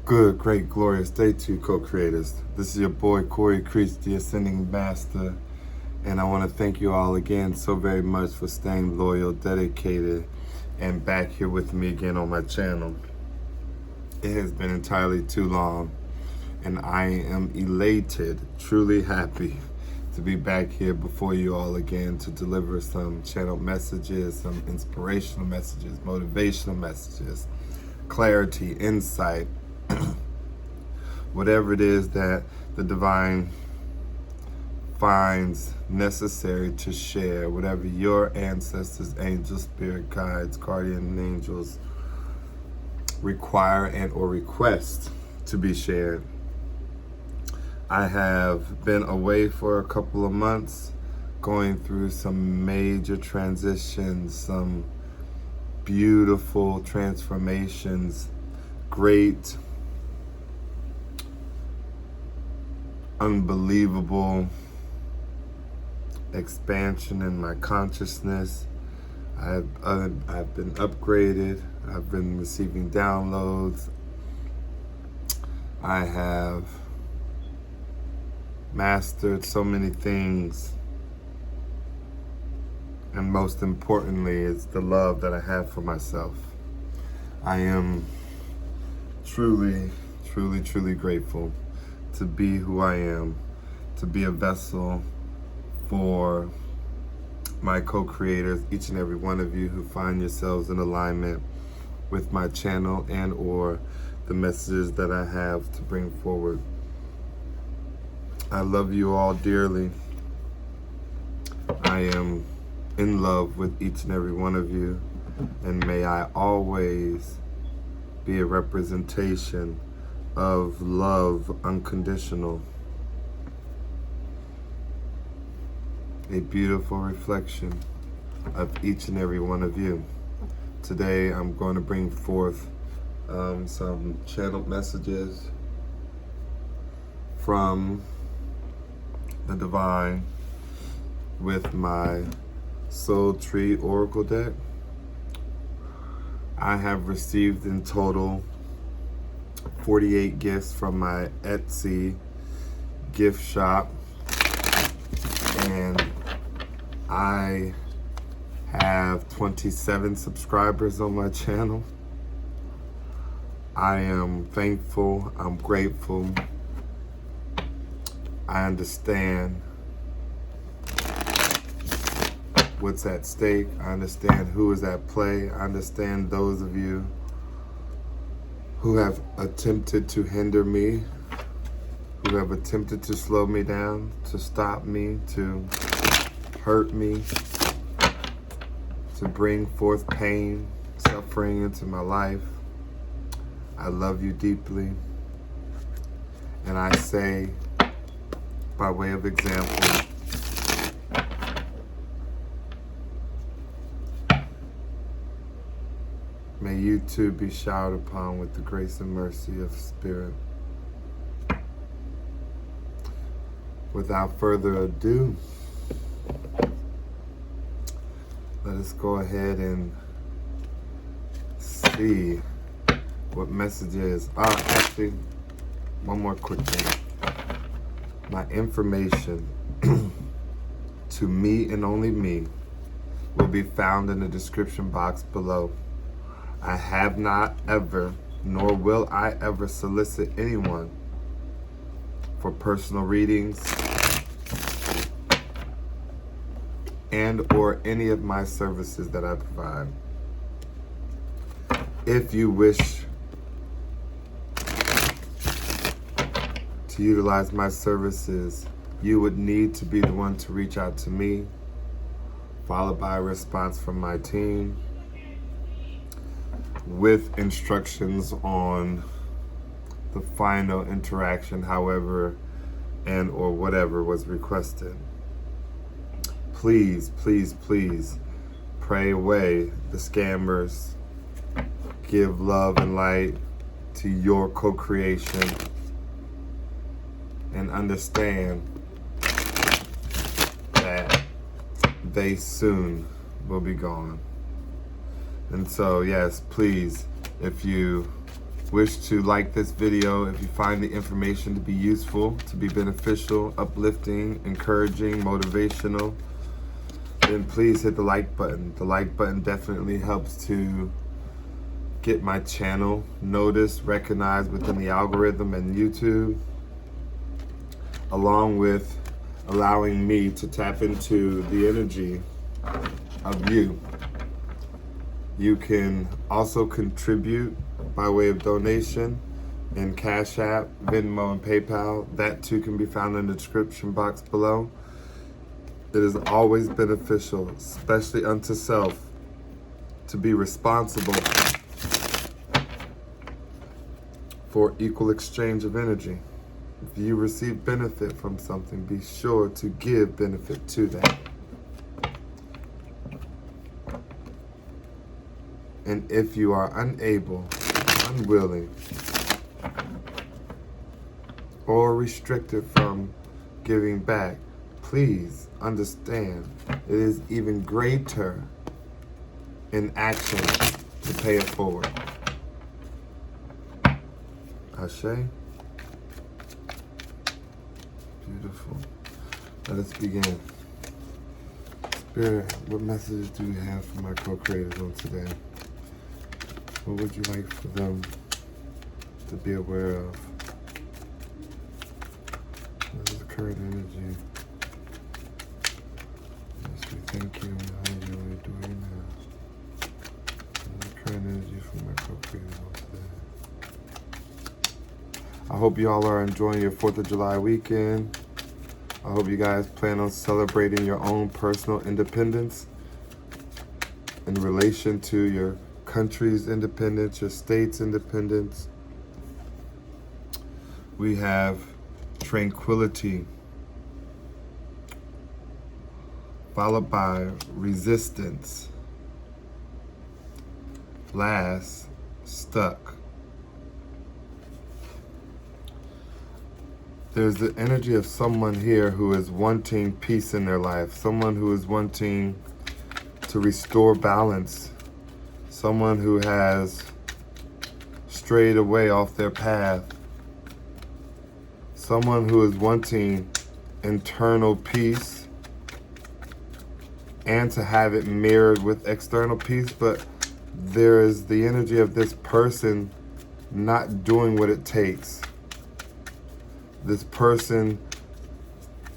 Good, great, glorious day to you, co-creators. This is your boy, Corey Creech, the Ascending Master. And I want to thank you all again so very much for staying loyal, dedicated, and back here with me again on my channel. It has been entirely too long, and I am elated, truly happy to be back here before you all again to deliver some channel messages, some inspirational messages, motivational messages, clarity, insight, whatever it is that the divine finds necessary to share, whatever your ancestors, angels, spirit guides, guardian angels require and or request to be shared. I have been away for a couple of months, going through some major transitions, some beautiful transformations, great, unbelievable expansion in my consciousness. I've been upgraded. I've been receiving downloads. I have mastered so many things. And most importantly, is the love that I have for myself. I am truly, truly, truly grateful to be who I am, to be a vessel for my co-creators, each and every one of you who find yourselves in alignment with my channel and or the messages that I have to bring forward. I love you all dearly. I am in love with each and every one of you, and may I always be a representation of love unconditional. A beautiful reflection of each and every one of you. Today I'm going to bring forth some channeled messages from the divine with my Soul Tree Oracle deck. I have received in total 48 gifts from my Etsy gift shop, and I have 27 subscribers on my channel. I am thankful, I'm grateful. I understand what's at stake. I understand who is at play. I understand those of you who have attempted to hinder me, who have attempted to slow me down, to stop me, to hurt me, to bring forth pain, suffering into my life. I love you deeply. And I say, by way of example, may you too be showered upon with the grace and mercy of Spirit. Without further ado, let us go ahead and see what messages. Actually, one more quick thing. My information to me and only me will be found in the description box below. I have not ever, nor will I ever solicit anyone for personal readings and or any of my services that I provide. If you wish to utilize my services, you would need to be the one to reach out to me, followed by a response from my team with instructions on the final interaction, however and or whatever was requested. Please, please, please pray away the scammers. Give love and light to your co-creation, and understand that they soon will be gone. And so, yes, please, if you wish to like this video, if you find the information to be useful, to be beneficial, uplifting, encouraging, motivational, then please hit the like button. The like button definitely helps to get my channel noticed, recognized within the algorithm and YouTube, along with allowing me to tap into the energy of you. You can also contribute by way of donation in CashApp, Venmo, and PayPal. That too can be found in the description box below. It is always beneficial, especially unto self, to be responsible for equal exchange of energy. If you receive benefit from something, be sure to give benefit to that. And if you are unable, unwilling, or restricted from giving back, please understand it is even greater in action to pay it forward. Ashe. Beautiful. Let us begin. Spirit, what message do you have for my co-creators on today? What would you like for them to be aware of? What is the current energy? Yes, we thank you and honor you and adore you now. What is the current energy for my co-creators on today? I hope you all are enjoying your 4th of July weekend. I hope you guys plan on celebrating your own personal independence in relation to your country's independence, your state's independence. We have tranquility, followed by resistance. Last, stuck. There's the energy of someone here who is wanting peace in their life, someone who is wanting to restore balance, someone who has strayed away off their path, someone who is wanting internal peace and to have it mirrored with external peace, but there is the energy of this person not doing what it takes. This person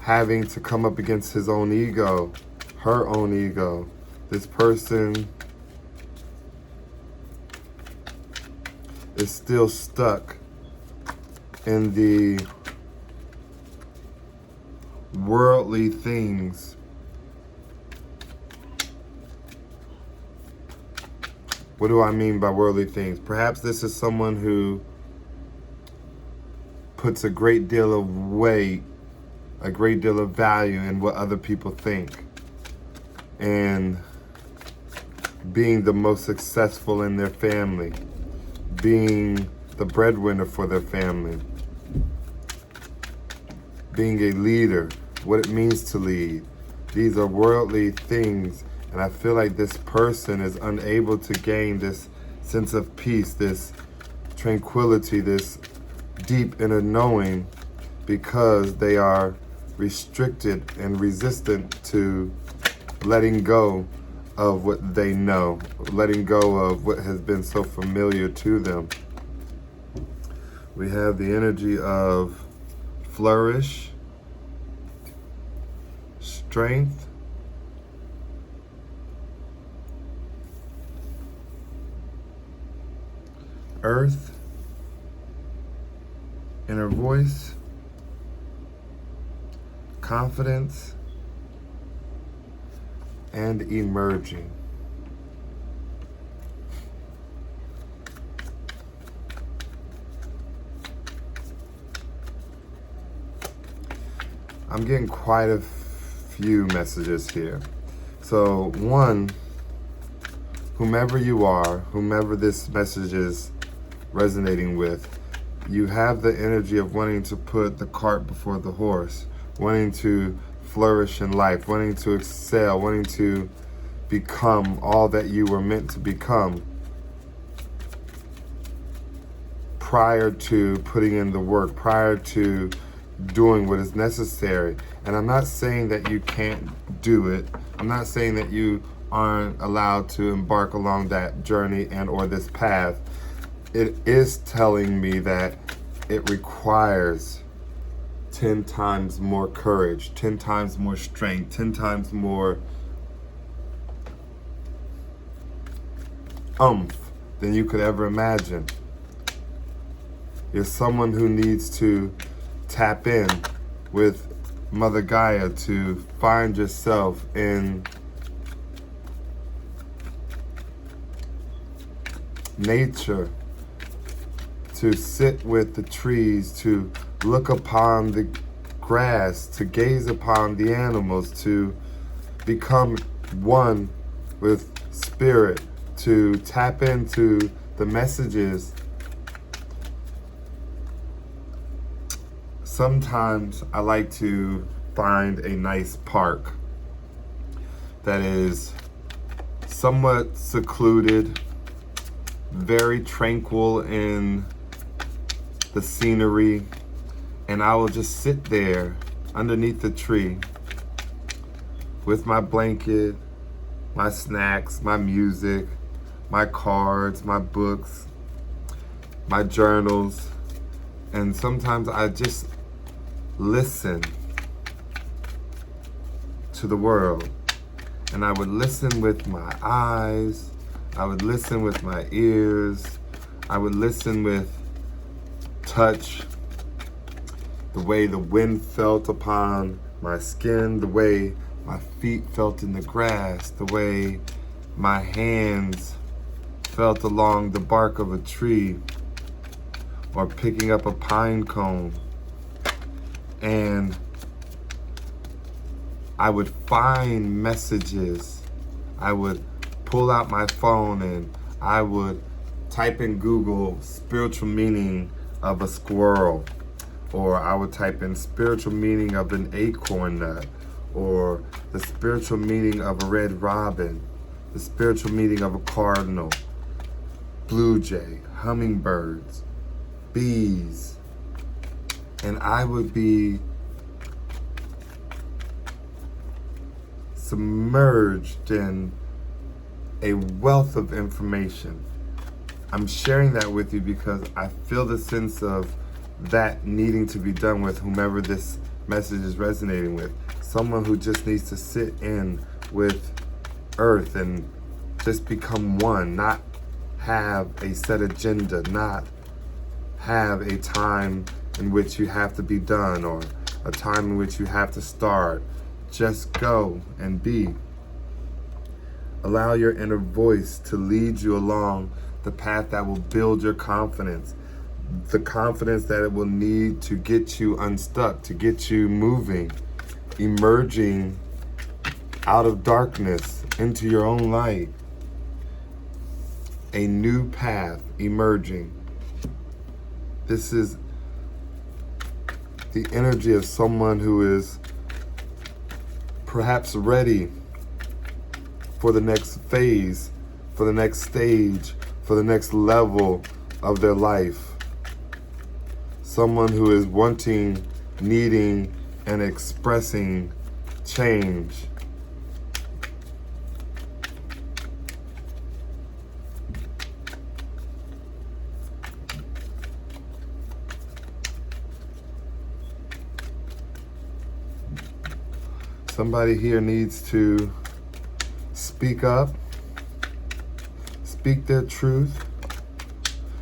having to come up against his own ego, her own ego. This person is still stuck in the worldly things. What do I mean by worldly things? Perhaps this is someone who puts a great deal of weight, a great deal of value in what other people think, and being the most successful in their family, being the breadwinner for their family, being a leader, what it means to lead. These are worldly things, and I feel like this person is unable to gain this sense of peace, this tranquility, this deep inner knowing, because they are restricted and resistant to letting go of what they know, letting go of what has been so familiar to them. We have the energy of flourish, strength, earth, inner voice, confidence, and emerging. I'm getting quite a few messages here. So one, whomever you are, whomever this message is resonating with, you have the energy of wanting to put the cart before the horse, wanting to flourish in life, wanting to excel, wanting to become all that you were meant to become. prior to putting in the work, prior to doing what is necessary. And I'm not saying that you can't do it. I'm not saying that you aren't allowed to embark along that journey and or this path. It is telling me that it requires 10 times more courage, 10 times more strength, 10 times more oomph than you could ever imagine. You're someone who needs to tap in with Mother Gaia to find yourself in nature, to sit with the trees, to look upon the grass, to gaze upon the animals, to become one with spirit, to tap into the messages. Sometimes I like to find a nice park that is somewhat secluded, very tranquil in the scenery, and I will just sit there underneath the tree with my blanket, my snacks, my music, my cards, my books, my journals, and sometimes I just listen to the world. And I would listen with my eyes, I would listen with my ears, I would listen with touch, the way the wind felt upon my skin, the way my feet felt in the grass, the way my hands felt along the bark of a tree or picking up a pine cone. And I would find messages. I would pull out my phone and I would type in Google spiritual meaning of a squirrel, or I would type in spiritual meaning of an acorn nut, or the spiritual meaning of a red robin, the spiritual meaning of a cardinal, blue jay, hummingbirds, bees. And I would be submerged in a wealth of information. I'm sharing that with you because I feel the sense of that needing to be done with whomever this message is resonating with. Someone who just needs to sit in with earth and just become one, not have a set agenda, not have a time in which you have to be done or a time in which you have to start. Just go and be. Allow your inner voice to lead you along the path that will build your confidence, the confidence that it will need to get you unstuck, to get you moving, emerging out of darkness into your own light. A new path emerging. This is the energy of someone who is perhaps ready for the next phase, for the next stage, for the next level of their life. Someone who is wanting, needing, and expressing change. Somebody here needs to speak up, speak their truth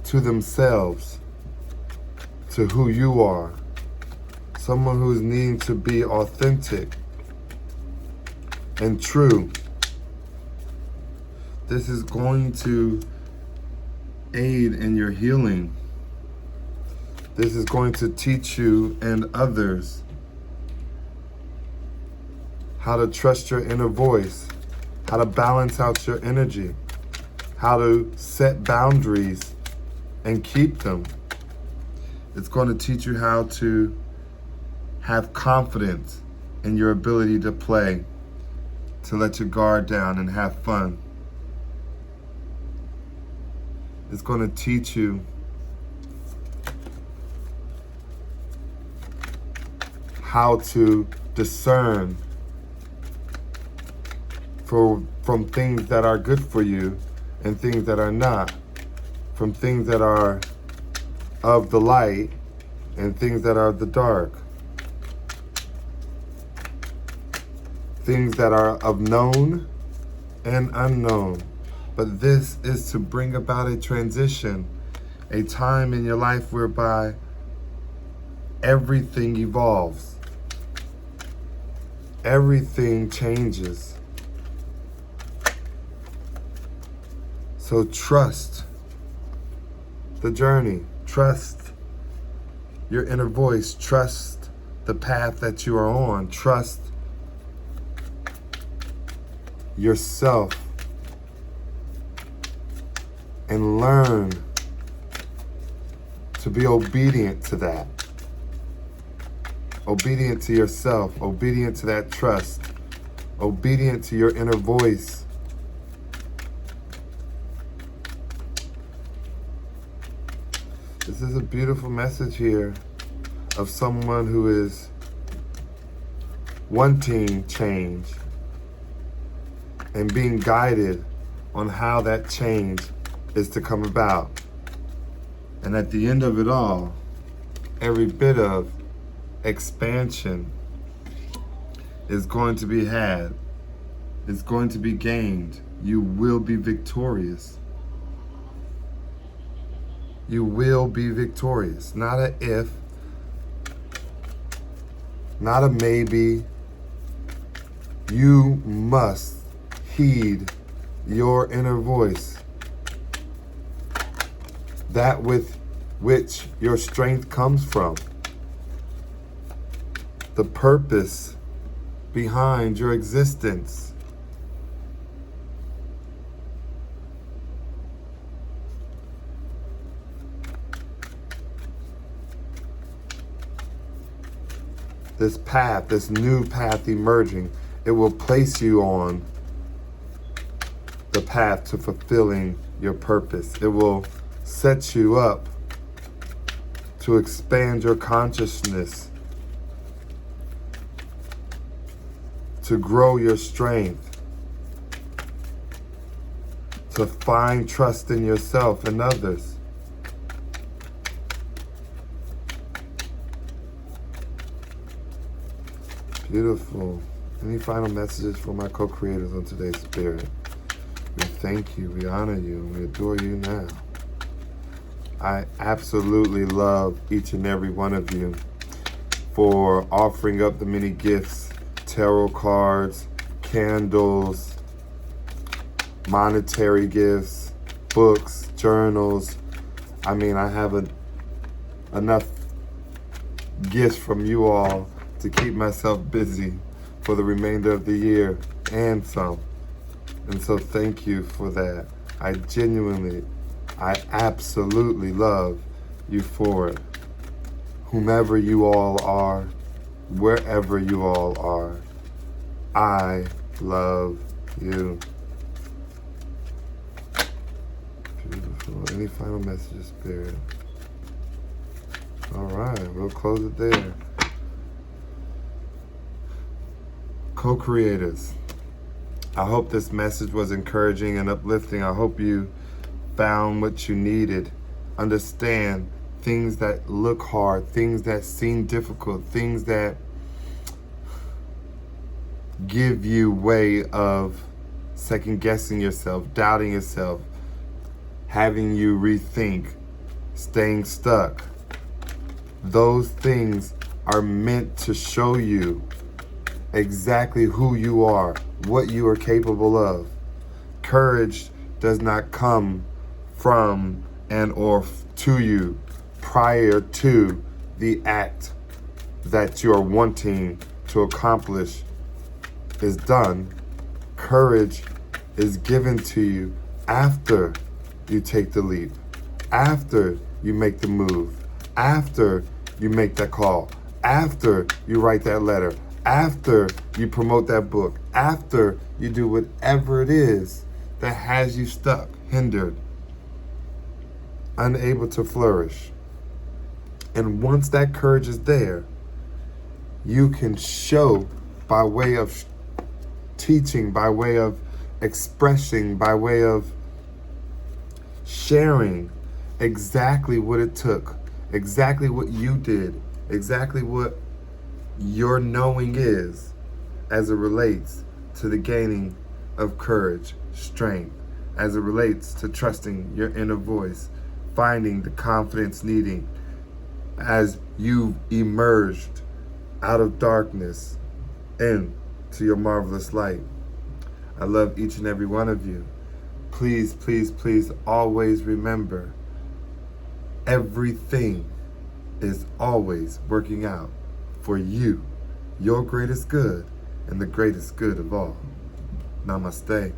to themselves, to who you are. Someone who's needing to be authentic and true. This is going to aid in your healing. This is going to teach you and others how to trust your inner voice, how to balance out your energy, how to set boundaries and keep them. It's going to teach you how to have confidence in your ability to play, to let your guard down and have fun. It's going to teach you how to discern from things that are good for you and things that are not, from things that are of the light and things that are of the dark, things that are of known and unknown. But this is to bring about a transition, a time in your life whereby everything evolves, everything changes. So trust the journey, trust your inner voice, trust the path that you are on, trust yourself, and learn to be obedient to that. Obedient to yourself, obedient to that trust, obedient to your inner voice. This is a beautiful message here of someone who is wanting change and being guided on how that change is to come about. And at the end of it all, every bit of expansion is going to be had, is going to be gained. You will be victorious. You will be victorious. Not a if, not a maybe. You must heed your inner voice, that with which your strength comes from, the purpose behind your existence. This path, this new path emerging, it will place you on the path to fulfilling your purpose. It will set you up to expand your consciousness, to grow your strength, to find trust in yourself and others. Beautiful. Any final messages for my co-creators on today's Spirit? We thank you, we honor you, and we adore you now. I absolutely love each and every one of you for offering up the many gifts, tarot cards, candles, monetary gifts, books, journals. I mean, I have enough gifts from you all to keep myself busy for the remainder of the year and some. And so thank you for that. I absolutely love you for it. Whomever you all are, wherever you all are, I love you. Beautiful. Any final messages, Spirit? All right, we'll close it there. Co-creators, I hope this message was encouraging and uplifting. I hope you found what you needed. Understand things that look hard, things that seem difficult, things that give you way of second guessing yourself, doubting yourself, having you rethink, staying stuck. Those things are meant to show you exactly who you are, what you are capable of. Courage does not come from and or to you prior to the act that you are wanting to accomplish is done. Courage is given to you after you take the leap, after you make the move, after you make that call, after you write that letter, after you promote that book, after you do whatever it is that has you stuck, hindered, unable to flourish. And once that courage is there, you can show by way of teaching, by way of expressing, by way of sharing exactly what it took, exactly what you did, exactly what your knowing is as it relates to the gaining of courage, strength, as it relates to trusting your inner voice, finding the confidence needing as you've emerged out of darkness into your marvelous light. I love each and every one of you. Please, please, please always remember, everything is always working out for you, your greatest good, and the greatest good of all. Namaste.